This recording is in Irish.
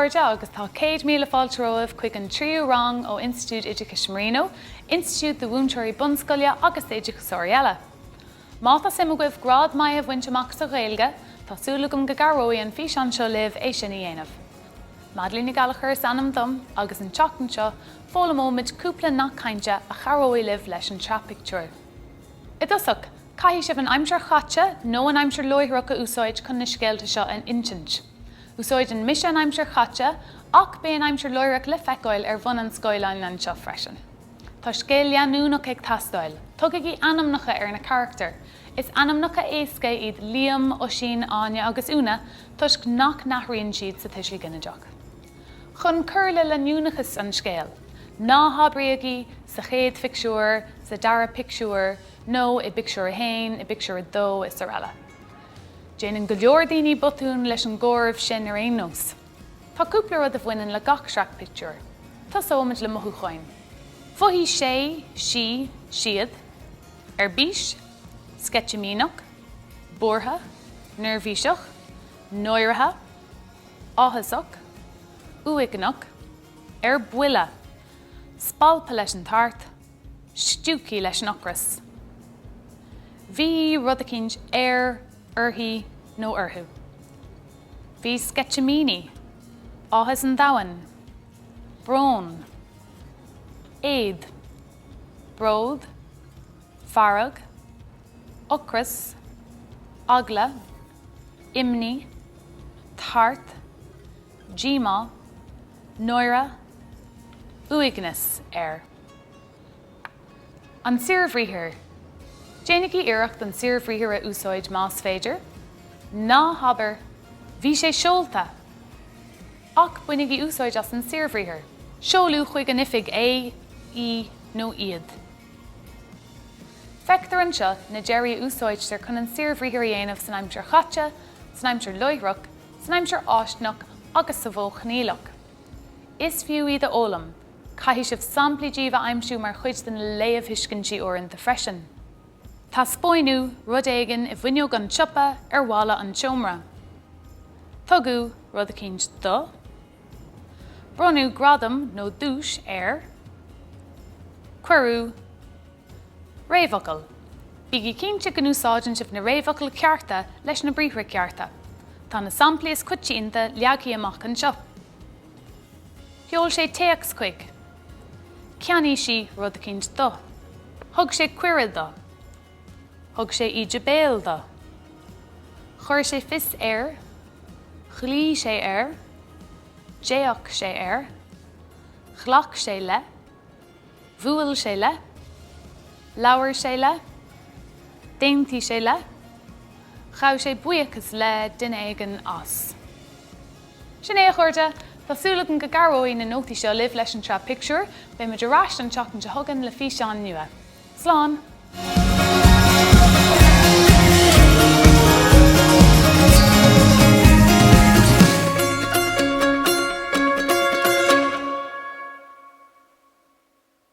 chuirde agus tá 100,000 fáilteoibh chuig an tríú rang ó Úsáideacha Marino, Institiút de Bhúnteirí Bunscoile agus éideachas eile. Máta sim a gcuibh grád mai a bhaint amach sa Ghaeilge, tásúlagam go garóí an fís anseo libh é sin dhéanamh. Madlín galachar sanam dom agus an teachtain seo fóla mómid cúpla nach cainte a charóí libh leis an Pictiúr. Idosach, caithí sibh an aimsear chaite nó an aimsear loithreacha úsáid chun na scéalta seo an intint. Úsáid an mise an aimsear chaite ach bé an aimsear loithreach le feiceáil ar bhun an scoileáin an seo freisin. Tá scéal leanúnach ag tastáil, tugadh í anamnacha ar na charachtar. Is anamnacha éasca iad Liam, Oisín, Anya agus Una tuisc nach nachraíonn siad sa tuisí ginadeach. Chun cur le leanúnachas an scéal, ná habriagaí sa chéad fictiúr, sa dara pictiúr, nó I pictiúr hain, I pictiúr dó is ar eile. Déanann go leor daoine botún leis an gcóibh sin ar aon nós. Tá cúpla rud a bhaineann le gach sreacht pictiúr. Tá sóimid le mothú cháin. Fuhí sé, sí, siad, ar bís, sketchimínach, bortha, nervhíiseach, nóirithe, áthasach, uignach, ar buile, spalpa leis an tart, stiúcí leis an ocras. Bhí rud a cinnt ar, urthaí nó orthú. Bhí sketchimíní, áthas an domhain, brón, éad, bród, farag, ocras, agla, imní, tart, díma, nóire, uignas air. An siar-bhríthir. Déanach í iireacht an siar-bhríthir a úsáid más féidir. Ná habair, bhí sé seolta. Ach buinnig í úsáid as an siar-bhríthir. Seolú chuig an ifig é, í nó iad. Feictar an seo na deirí úsáidtear chun an siar-bhríthir a dhéanamh san aimsear chaite, san aimsear loithreach, san aimsear áisteach agus sa bhó chníleach. Is fiú iad a ólam, caithí sibh samplaí díomh aimsiú mar chuid den léamh thuiscintí uair de freisin. Tá spóinú rud éigean I bhuineog an siopa ar bhála an teomra. Tugadh rud a cinnt do. Bronú gradam nó dúis ar. Cuirú réamhacail. Bígí cinnte go úsáideann sibh na réamhacail cearta leis na bríomhra cearta. Tá na samplaí is cuitínta leagaí amach an seo. Sheol sé téacs chuig. Ceannaí sí rud a cinnt do. Thug sé cuireadh do. Thug sé iad béal do. Chuir sé fis air. Chlí sé air. Déach sé air. Chlach sé le. Bhuail sé le. Labhair sé le. Daontí sé le. Chaw sé buíochas le duine éigean as. Sin é a chuirde, tásúlagan go garóí na nótaí seo libh leis an Pictiúr, be muidir ráist an teachtain de thugann le físeán nua. Slán!